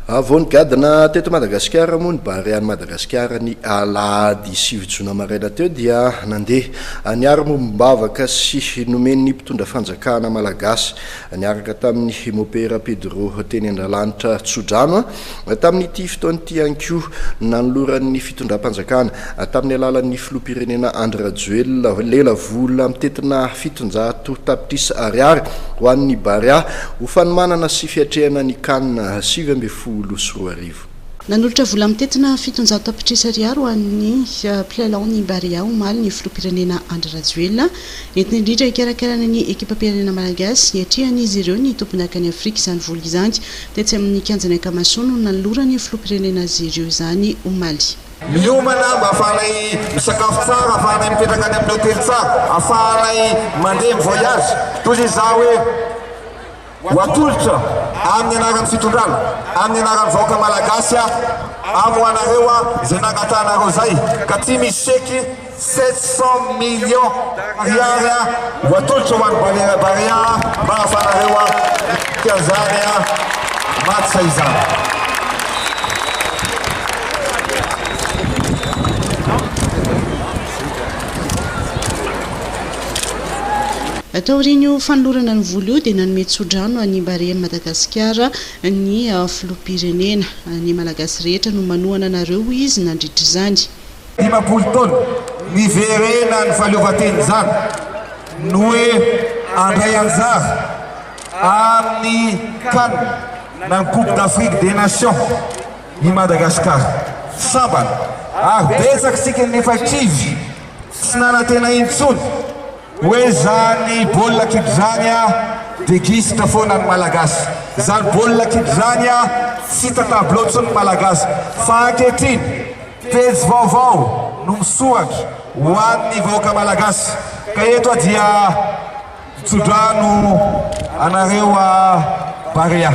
voanigadina teto Madagasikara moa ny Barea Madagasikara ny alahady 7 jona maraina teo dia nandeha niara mombavaka sy nomeny mpitondra fanjakana malagasy niaraka tamin'ny Mopera Pedro teny Andralanitra Tsodrano tamin'ity fotoan'ity anko nanoloran'ny fitondram-panjakana tamin'ny alalan'ny filoham-pirenena Andry Rajoelina lela vola mitetina 700 tapitrisa ariary ho an'ny Barea ho fanomanana sy fiatrehana ny kanina 7 nanolotra vola mitetina 700 tapitrisa ariary ho an'ny mpilalao ny Barea omaly ny filoham-pirenena Andry Rajoelina entina indrindra hikarakarana ny ekipa-pirenena malagasy hiatrihan'izy ireo ny tompon'akany Afrika izany vola izany tetsy amin'ny kianjany ankamasoa no nanolorany filoham-pirenena azy ireo izany omaly. Miomana mba afahanay misakafo tsara, afahanay mipetraka any amin'ny hotely tsara, afahanay mandeha mivoyage toy izao hoe watolotra amin'ny anaran'ny fitondrana, amin'ny anaran'ny vahoaka malagasy amoanareo izay nangatanareo zay ka ty misy seky 700 millions ariary watolotra ho an'ny Barea mba ahafanareo tiazany matsa izany. Taorino fanolorana ny vola io dia nanome Tsodrano any Barea Madagasikara ny filoham-pirenena ny malagasy rehetra no manohana anareo izy nandritra izany. 50 taona niverena ny fahaleovan-tena izany no hoe andray anjara amin'ny CAN na ny Coupe d'Afrique des Nations ny Madagasikara sambana ary betsaka sika nefatrivy tsy nanantena intsony hoe zany baolina kidy zany degisitra foana ny malagasy, zany baolina kidy zany tsy hita tableau ntsony ny malagasy fa ankehitriny pejy vaovao no misoratra ho an'ny vahoaka malagasy ka eto dia Tsodrano anareo Barea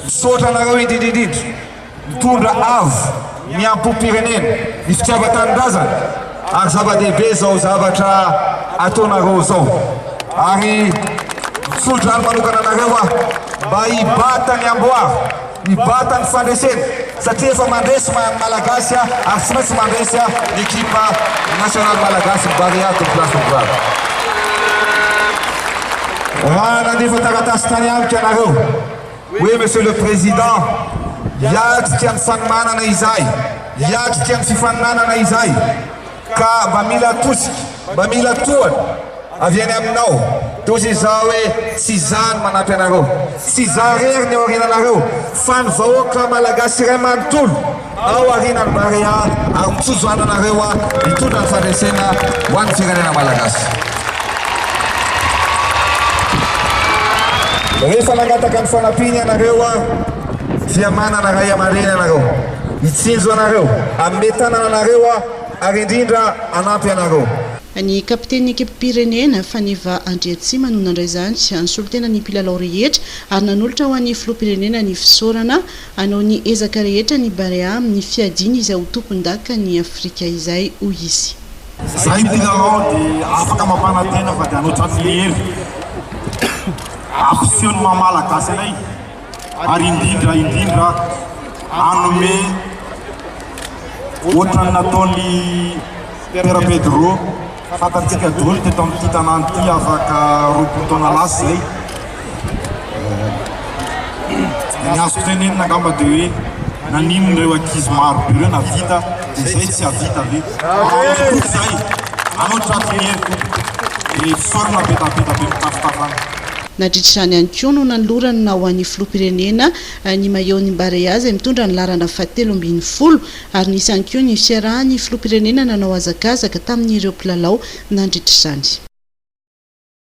misaotra anareo indrindrindrindra mitondra avo miampom-pirenena ny fitiavan-tanindrazana ary zava-dehibe zao zavatra ataonareo zao ary Tsodrano manokana anareo mba hibata ny amboary, hibata ny fandresena satria efa mandresy malagasy ary tsy maintsy mandresy l'équipe nationale malagasy Barea de place de gloire. Raha nandefa taratasy tany amiko anareo hoe monsieur le président hiatrika ny fanomanana izay, hiatrika ny fifaninanana izay ka mba mila tosika, mba mila tohana avy any aminao toy izao hoe tsy zany manampy anareo, tsy zarery ny ao aoriananareo fa ny vahoaka malagasy iray manontolo ao aorianany Barea ary mitsojoano anareo mitondra ny fandresena ho an'ny firenena malagasy. Rehefa nangataka ny fanampiny anareo dia manana ray amareny anareo, hitsinjo anareo, amin'ny tanana anareo ary indrindra anampy anareo. Ny kapiteny ekipa-pirenena Faniva Andriatsima no nandray izany nisolo tena ny mpilalao rehetra ary nanolotra ho an'ny filoham-pirenena ny fisaorana hanao ny ezaka rehetra ny Barea amin'ny fiadiana izay ho tompon-daka ny Afrika izay ho izy. Zay mpilalao dia afaka mampanantena fa dia hanao trafilery afision'ny mamalagasy anay ary indrindra hanome ohatrany nataony Pera Pedro fantatsika daholo teto amin'ity tanàna ity afaka 20 taona lasa zay ny azo tenenina angamba dia hoe naninon'ireo ankizy maro be ireo navita dia zay tsy havita ave zay anao trafilery dia fisorona betapeta be mitafitafana. Nadritrany ihany koa no nanolorana ho an'ny filoham-pirenena ny maillot-ny Barea izay mitondra ny larana 770 ary nisy ihany koa ny fiarahany filoham-pirenena nanao hazakazaka tamin'ireo mpilalao nandritra izany.